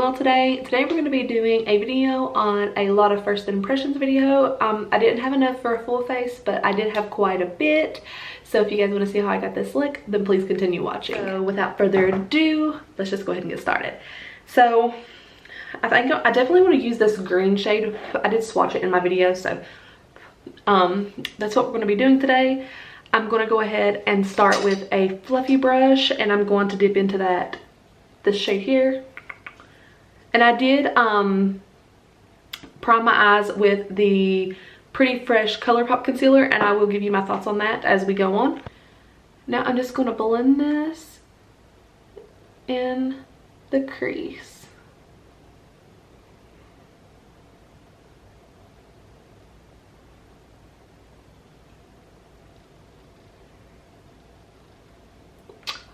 well today. Today we're going to be doing a video on a lot of first impressions video. I didn't have enough for a full face, but I did have quite a bit. So if you guys want to see how I got this look, then please continue watching. So without further ado, let's just go ahead and get started. So I think I definitely want to use this green shade. I did swatch it in my video, so that's what we're going to be doing today. I'm going to go ahead and start with a fluffy brush, and I'm going to dip into this shade here. And I did prime my eyes with the Pretty Fresh Colourpop concealer, and I will give you my thoughts on that as we go on. Now I'm just going to blend this in the crease.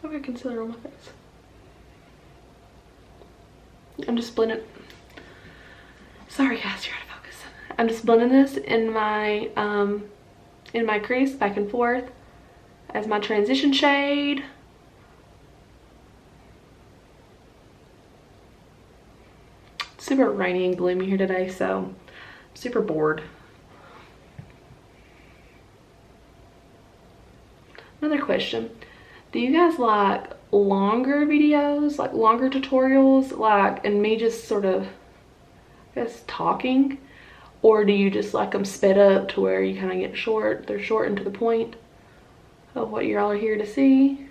I've got concealer on my face. I'm just blending. Sorry guys, you're out of focus. I'm just blending this in my crease back and forth as my transition shade. It's super rainy and gloomy here today, so I'm super bored. Another question. Do you guys like longer videos, like longer tutorials, like, and me just sort of, I guess, talking? Or do you just like them sped up to where you kind of get short, they're short and to the point of what y'all are here to see?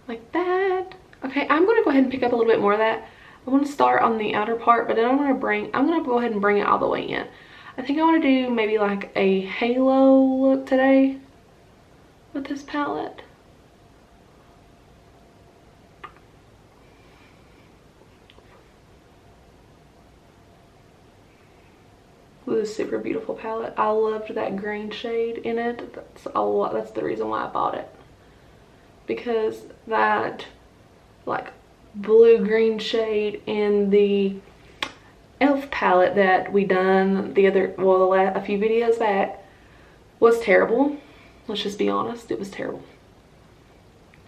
Like that. Okay, I'm gonna go ahead and pick up a little bit more of that. I want to start on the outer part, but then I'm gonna go ahead and bring it all the way in. I think I want to do maybe like a halo look today with this palette. With this super beautiful palette. I loved that green shade in it. That's the reason why I bought it. Because that like blue-green shade in the e.l.f. palette that we done a few videos back was terrible. Let's just be honest, it was terrible.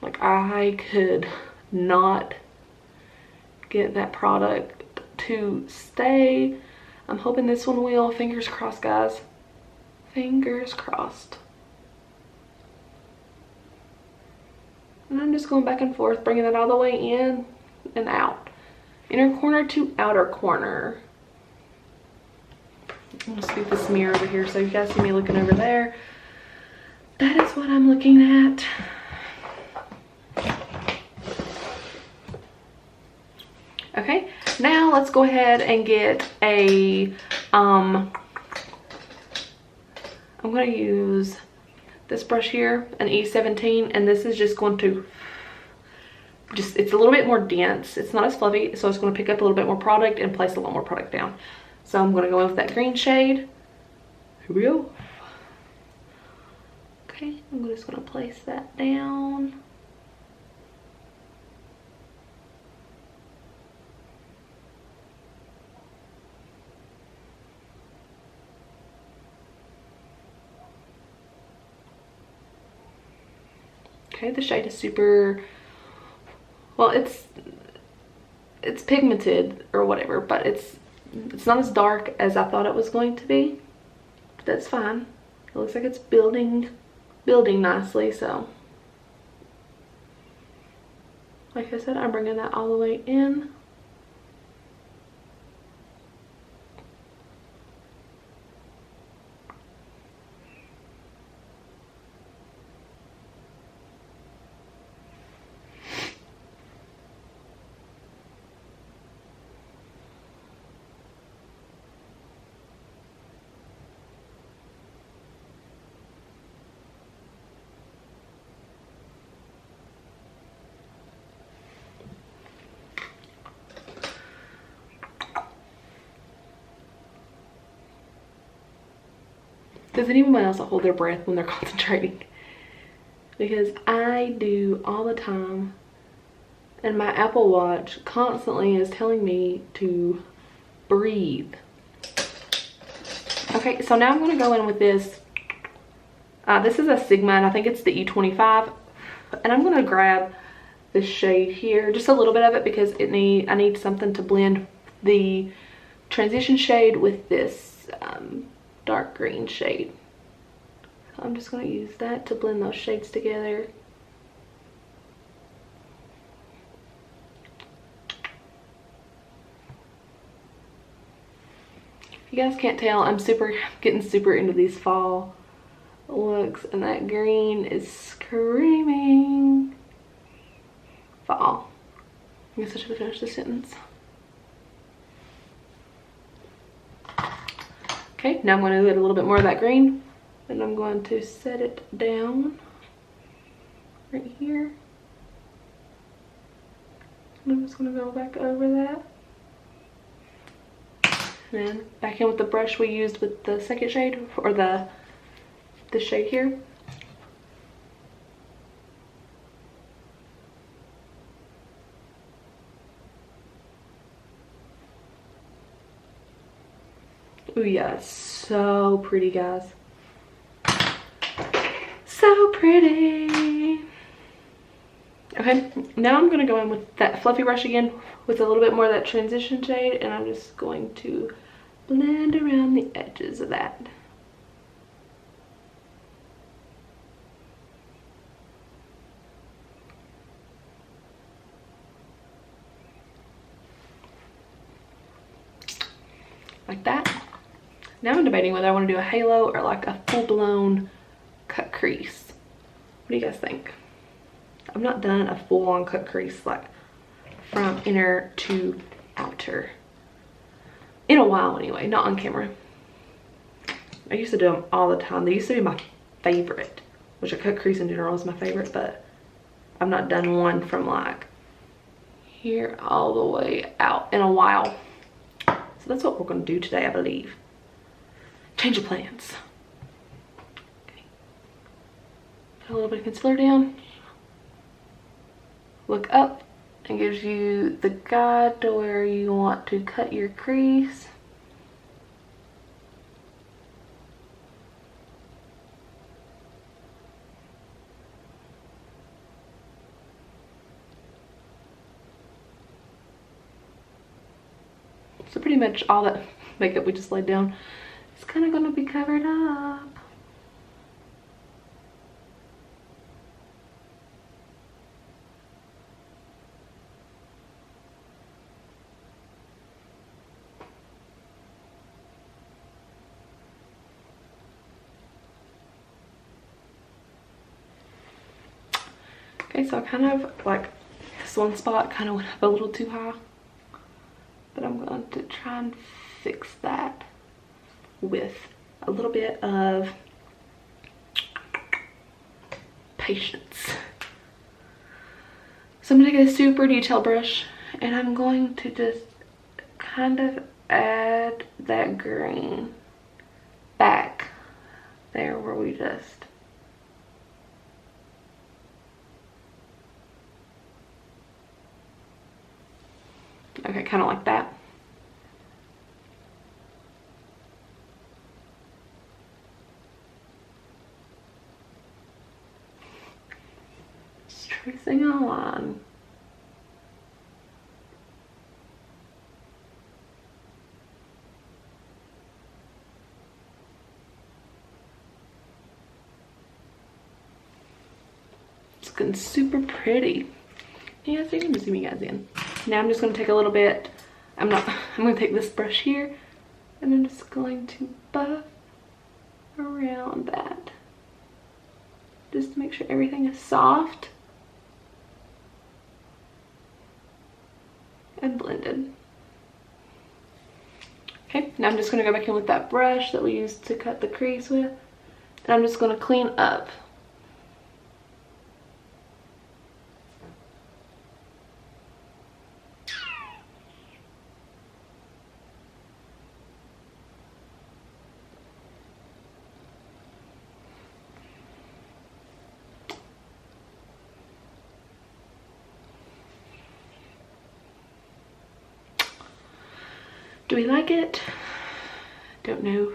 Like, I could not get that product to stay. I'm hoping this one will. Fingers crossed, guys. Fingers crossed. And I'm just going back and forth, bringing it all the way in and out. Inner corner to outer corner. I'm going to scoop this mirror over here so you guys see me looking over there. That is what I'm looking at. Okay, now let's go ahead and get a, I'm going to use this brush here, an E17, and this is just going to it's a little bit more dense. It's not as fluffy, so it's going to pick up a little bit more product and place a lot more product down. So I'm going to go in with that green shade. Here we go. Okay, I'm just going to place that down. Okay, the shade is super, well, it's pigmented or whatever, but it's not as dark as I thought it was going to be. But that's fine. It looks like it's building nicely, so like I said, I'm bringing that all the way in. Does anyone else hold their breath when they're concentrating? Because I do all the time. And my Apple Watch constantly is telling me to breathe. Okay, so now I'm going to go in with this. This is a Sigma, and I think it's the E25. And I'm going to grab this shade here, just a little bit of it, because I need something to blend the transition shade with this dark green shade. So I'm just going to use that to blend those shades together. If you guys can't tell, I'm getting super into these fall looks, and that green is screaming fall. I guess I should have finished the sentence. Okay, now I'm going to get a little bit more of that green, and I'm going to set it down right here. And I'm just going to go back over that. And then back in with the brush we used with the second shade, or this shade here. Oh yeah, it's so pretty, guys. So pretty. Okay, now I'm gonna go in with that fluffy brush again with a little bit more of that transition shade, and I'm just going to blend around the edges of that. Like that. Now I'm debating whether I want to do a halo or like a full-blown cut crease. What do you guys think? I've not done a full-on cut crease like from inner to outer in a while anyway, not on camera. I used to do them all the time. They used to be my favorite, which a cut crease in general is my favorite, but I've not done one from like here all the way out in a while. So that's what we're going to do today, I believe. Change of plans. Okay. Put a little bit of concealer down. Look up, and gives you the guide to where you want to cut your crease. So pretty much all that makeup we just laid down is kind of going to be covered up. Okay, so I kind of like this one spot kind of went up a little too high, but I'm going to try and fix that with a little bit of patience. So I'm going to get a super detail brush, and I'm going to just kind of add that green back there where we just okay, kind of like that. Just tracing a line. It's looking super pretty. Yeah, so you can zoom you guys in. Now I'm just going to take a little bit, I'm going to take this brush here, and I'm just going to buff around that. Just to make sure everything is soft and blended. Okay, now I'm just going to go back in with that brush that we used to cut the crease with, and I'm just going to clean up. Do we like it? Don't know.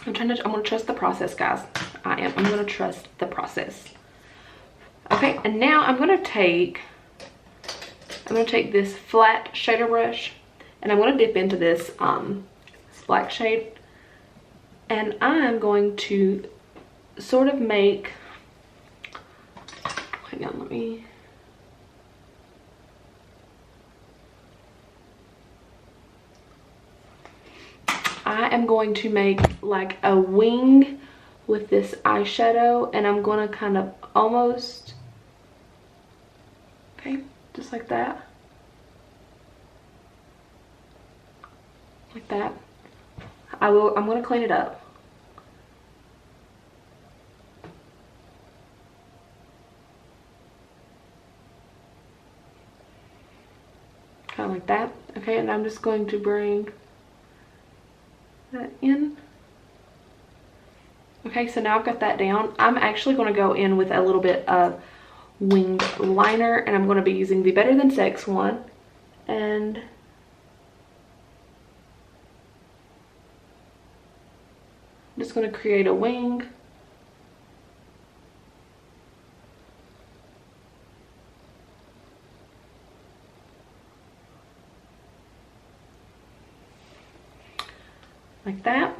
I'm gonna trust the process, guys. I'm gonna trust the process. Okay, and now I'm gonna take this flat shader brush and I'm gonna dip into this black shade, and I'm going to sort of make, hang on, I am going to make like a wing with this eyeshadow, and I'm going to kind of almost, okay, just like that. Like that. I'm going to clean it up. Kind of like that. Okay, and I'm just going to bring that in. Okay, so now I've got that down. I'm actually going to go in with a little bit of winged liner, and I'm going to be using the Better Than Sex one, and I'm just going to create a wing. Like that.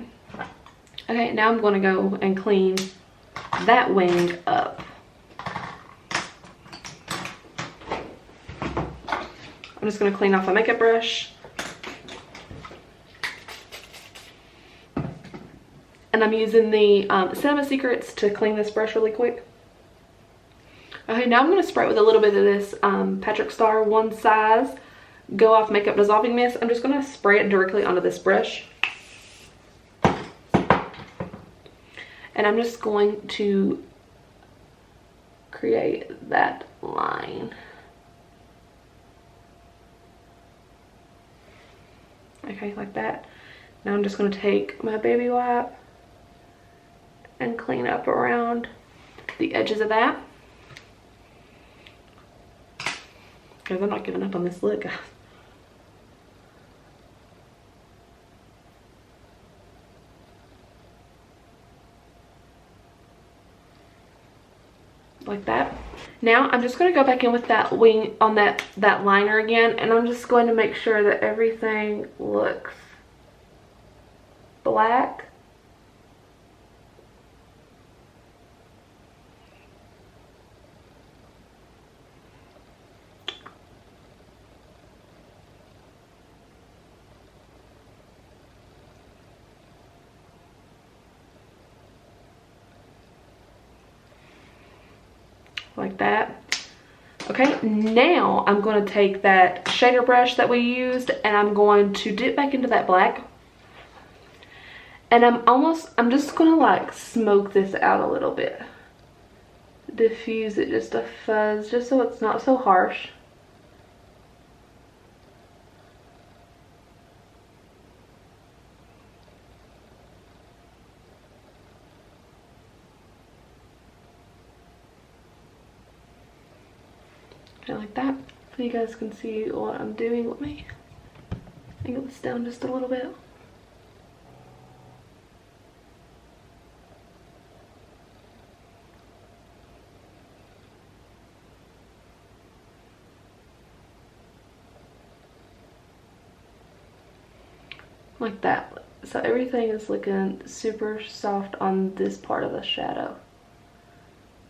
Okay, now I'm going to go and clean that wing up. I'm just going to clean off a makeup brush. And I'm using the Cinema Secrets to clean this brush really quick. Okay, now I'm going to spray it with a little bit of this Patrick Star One Size Go Off Makeup Dissolving Mist. I'm just going to spray it directly onto this brush. And I'm just going to create that line. Okay, like that. Now I'm just going to take my baby wipe and clean up around the edges of that. Because I'm not giving up on this look, guys. Like that. Now I'm just going to go back in with that wing on that liner again, and I'm just going to make sure that everything looks black. Like that. Okay, now I'm going to take that shader brush that we used, and I'm going to dip back into that black, and I'm just going to like smoke this out a little bit, diffuse it just a fuzz, just so it's not so harsh. Like that, so you guys can see what I'm doing. Let me angle this down just a little bit. Like that. So everything is looking super soft on this part of the shadow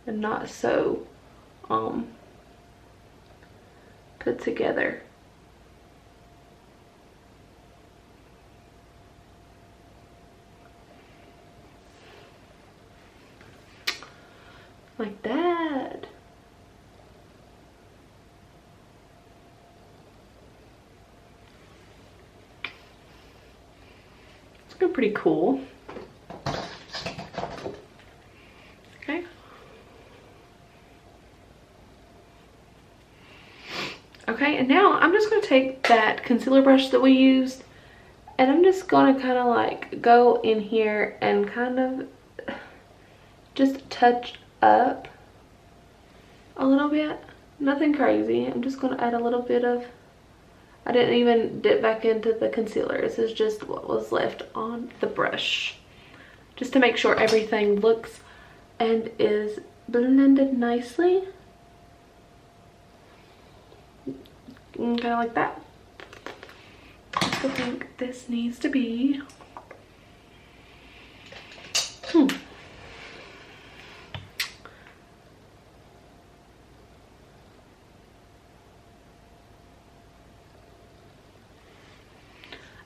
and not so put together. Like that. It's looking pretty cool. Okay. Okay, and now I'm just going to take that concealer brush that we used, And I'm just gonna kind of like go in here and kind of just touch up a little bit. Nothing crazy. I'm just gonna add a little bit of, I didn't even dip back into the concealer. This is just what was left on the brush, just to make sure everything looks and is blended nicely. Kind of like that. I think this needs to be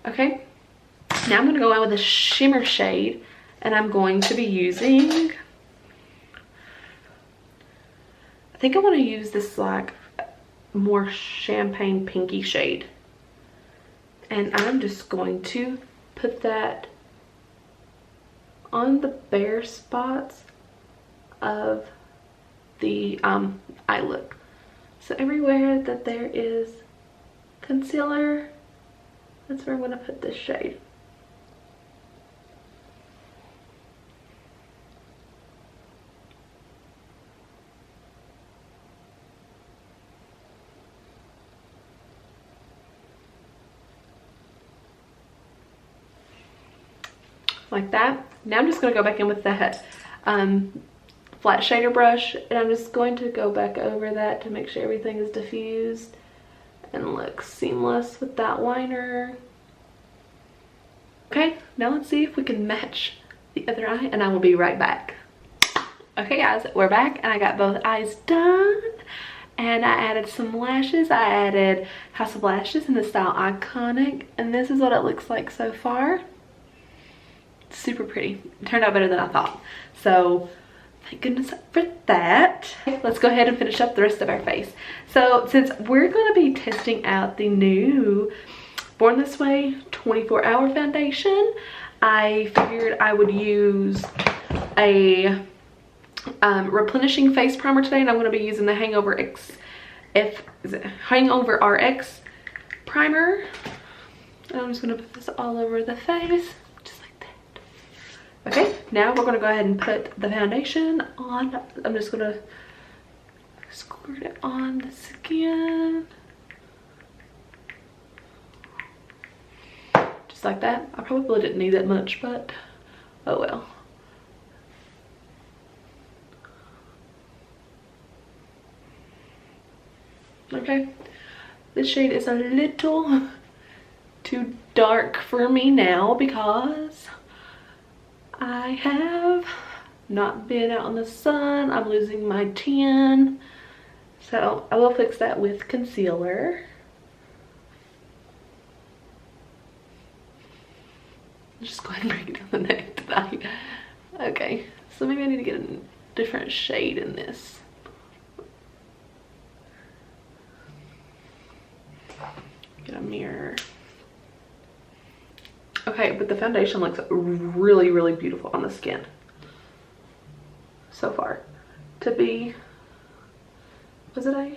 okay. Now I'm going to go in with a shimmer shade, and I'm going to be using, I think I want to use this like more champagne pinky shade, and I'm just going to put that on the bare spots of the eyelid. So everywhere that there is concealer, that's where I'm going to put this shade. Like that. Now I'm just going to go back in with that flat shader brush, and I'm just going to go back over that to make sure everything is diffused and looks seamless with that liner. Okay, now let's see if we can match the other eye, and I will be right back. Okay guys, we're back, and I got both eyes done, and I added some lashes. I added House of Lashes in the style Iconic, and this is what it looks like so far. Super pretty. It turned out better than I thought, so thank goodness for that. Let's go ahead and finish up the rest of our face. So since we're going to be testing out the new Born This Way 24-hour foundation, I figured I would use a replenishing face primer today, and I'm going to be using the Hangover RX primer. And I'm just going to put this all over the face. Okay, now we're going to go ahead and put the foundation on. I'm just going to squirt it on the skin. Just like that. I probably didn't need that much, but oh well. Okay, this shade is a little too dark for me now because I have not been out in the sun. I'm losing my tan. So I will fix that with concealer. Just go ahead and bring it down the neck tonight. Okay, so maybe I need to get a different shade in this. Get a mirror. Okay, but the foundation looks really, really beautiful on the skin so far. To be, was it a?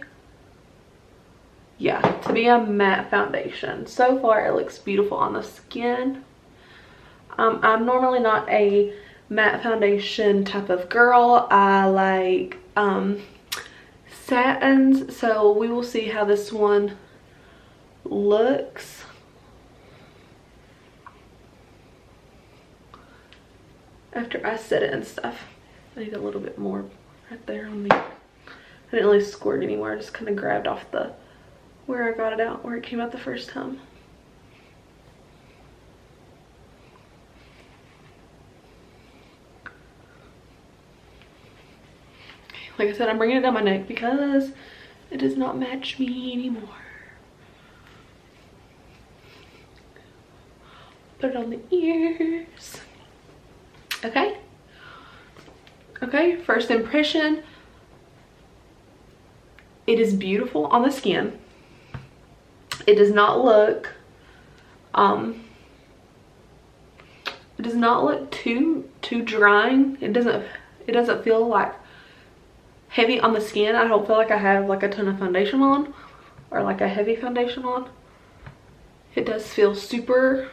Yeah, to be a matte foundation. So far, it looks beautiful on the skin. I'm normally not a matte foundation type of girl. I like satins, so we will see how this one looks. After I set it and stuff. I need a little bit more right there on me. I didn't really squirt anywhere. I just kind of grabbed off the where I got it out, where it came out the first time. Like I said, I'm bringing it down my neck because it does not match me anymore. Put it on the ears. Okay. Okay, first impression. It is beautiful on the skin. It does not look it does not look too drying. It doesn't feel like heavy on the skin. I don't feel like I have like a ton of foundation on or like a heavy foundation on. It does feel super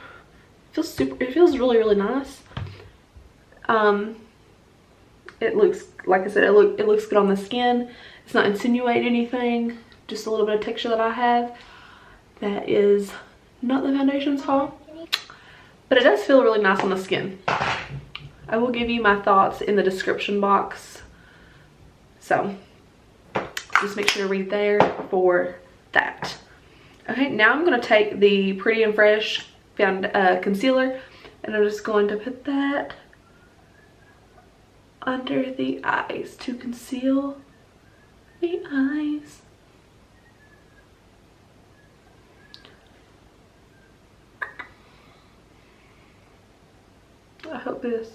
it feels really, really nice. It looks, like I said, it looks good on the skin. It's not insinuating anything, just a little bit of texture that I have. That is not the foundation's fault, but it does feel really nice on the skin. I will give you my thoughts in the description box, so just make sure to read there for that. Okay, now I'm going to take the Pretty and Fresh concealer, and I'm just going to put that under the eyes to conceal the eyes. I hope it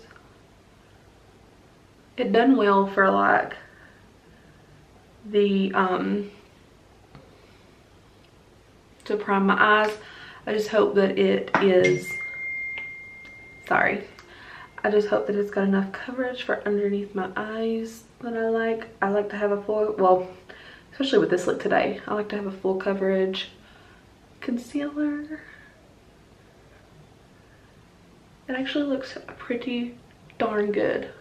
done well for like the to prime my eyes. I just hope that it is, sorry, I just hope that it's got enough coverage for underneath my eyes that I like. I like to have a full, well, especially with this look today, I like to have a full coverage concealer. It actually looks pretty darn good.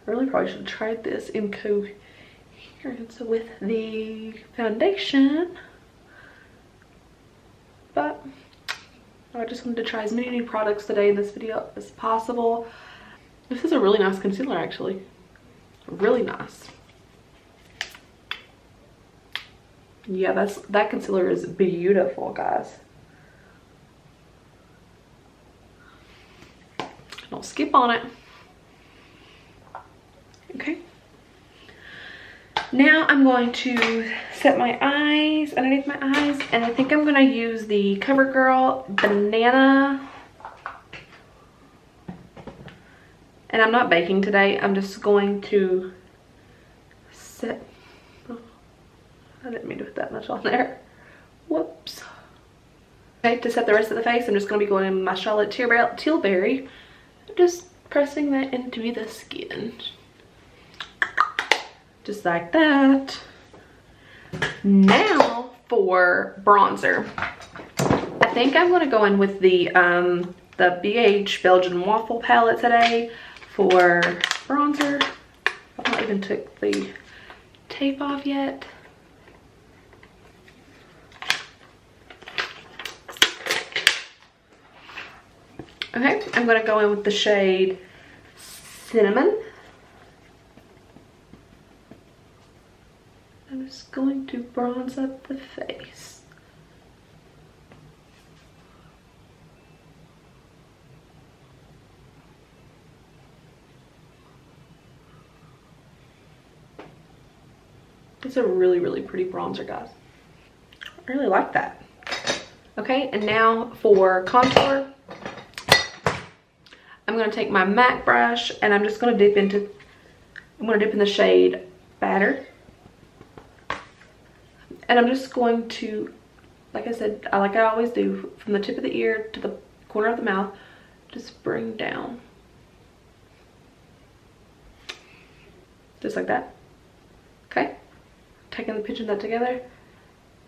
I really probably should have tried this in coherence with the foundation, but I just wanted to try as many new products today in this video as possible. This is a really nice concealer, actually. Really nice. Yeah, that concealer is beautiful, guys. Don't skip on it. Okay. Now I'm going to set my eyes underneath my eyes, and I think I'm going to use the Covergirl Banana. And I'm not baking today. I'm just going to set, oh, I didn't mean to put that much on there. Whoops. Okay, to set the rest of the face, I'm just going to be going in with my Charlotte Tilbury. Just pressing that into the skin. Just like that. Now for bronzer. I think I'm going to go in with the BH Belgian Waffle palette today for bronzer. I've not even took the tape off yet. Okay, I'm going to go in with the shade Cinnamon. I'm just going to bronze up the face. It's a really, really pretty bronzer, guys. I really like that. Okay, and now for contour. I'm going to take my MAC brush and I'm just going to dip in the shade Batter. And I'm just going to, like I said, like I always do, from the tip of the ear to the corner of the mouth, just bring down. Just like that. Okay? Taking the pinching that together.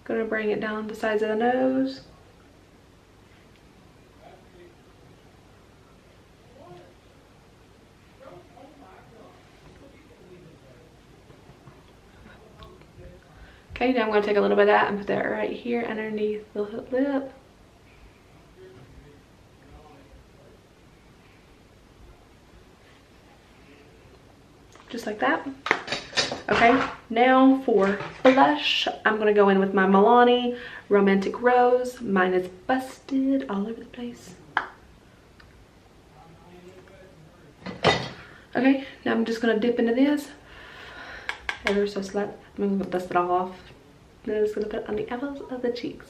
Gonna bring it down the sides of the nose. Okay, now I'm going to take a little bit of that and put that right here underneath the lip. Just like that. Okay, now for blush, I'm going to go in with my Milani Romantic Rose. Mine is busted all over the place. Okay, now I'm just going to dip into this. Ever so slight. I'm going to dust it all off. Then I'm just going to put it on the apples of the cheeks.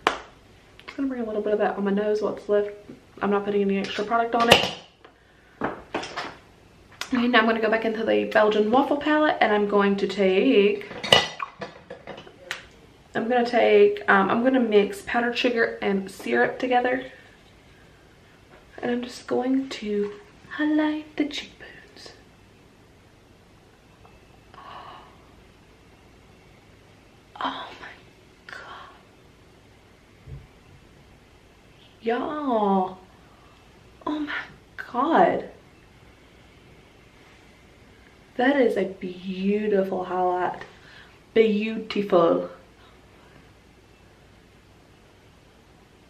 I'm just going to bring a little bit of that on my nose, what's left. I'm not putting any extra product on it. Okay, now I'm going to go back into the Belgian Waffle palette and I'm going to take, I'm going to mix powdered sugar and syrup together. And I'm just going to highlight the cheekbones. Oh my god. Y'all, oh my god, that is a beautiful highlight. Beautiful.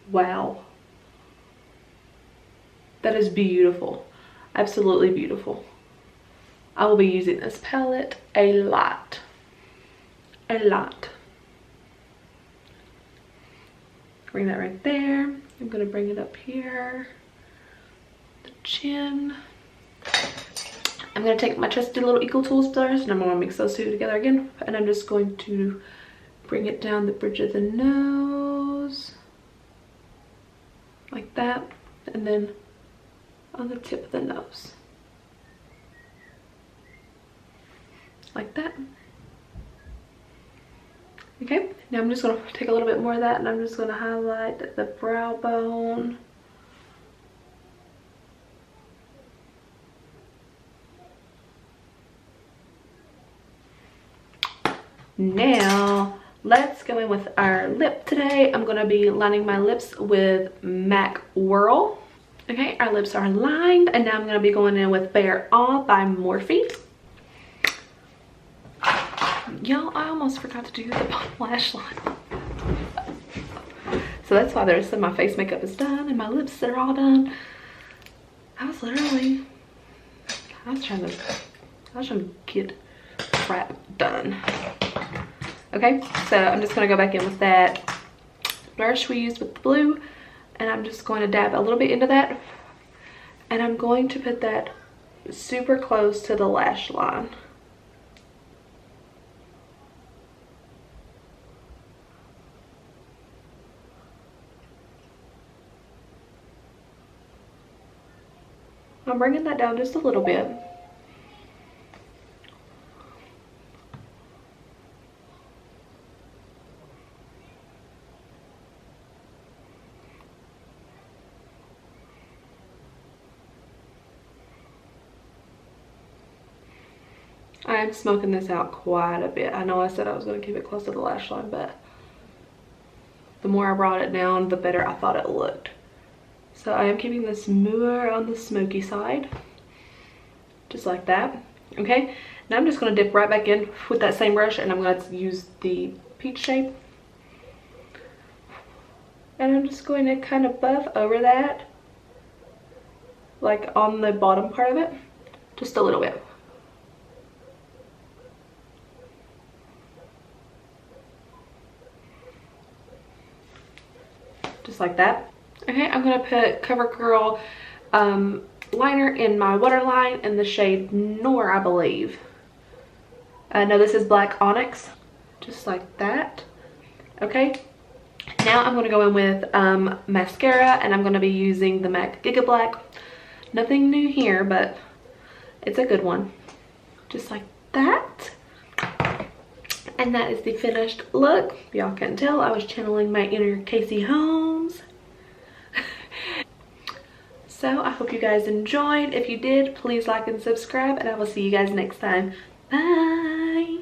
Wow, that is beautiful. Absolutely beautiful. I will be using this palette a lot. A lot. Bring that right there. I'm gonna bring it up here. The chin. I'm gonna take my trusty little Equal Tools brush and I'm gonna mix those two together again. And I'm just going to bring it down the bridge of the nose. Like that. And then on the tip of the nose. Like that. Okay, now I'm just gonna take a little bit more of that and I'm just gonna highlight the brow bone. Now, let's go in with our lip today. I'm gonna be lining my lips with MAC Whirl. Okay, our lips are lined and now I'm gonna be going in with Bare All by Morphe. Y'all, I almost forgot to do the bottom lash line. So that's why the rest of my face makeup is done and my lips are all done. I was trying to get crap done. Okay, so I'm just gonna go back in with that brush we used with the blue and I'm just going to dab a little bit into that and I'm going to put that super close to the lash line. I'm bringing that down just a little bit. I am smoking this out quite a bit. I know I said I was going to keep it close to the lash line, but the more I brought it down, the better I thought it looked. So I am keeping this more on the smoky side, just like that. Okay, now I'm just going to dip right back in with that same brush and I'm going to use the peach shape. And I'm just going to kind of buff over that, like on the bottom part of it, just a little bit. Just like that. Okay, I'm gonna put Covergirl liner in my waterline in the shade Noir, I believe. No, this is Black Onyx. Just like that. Okay, now I'm gonna go in with mascara and I'm gonna be using the MAC Gigga Black. Nothing new here, but it's a good one. Just like that. And that is the finished look. Y'all can tell I was channeling my inner Casey Holmes. So I hope you guys enjoyed. If you did, please like and subscribe and I will see you guys next time. Bye.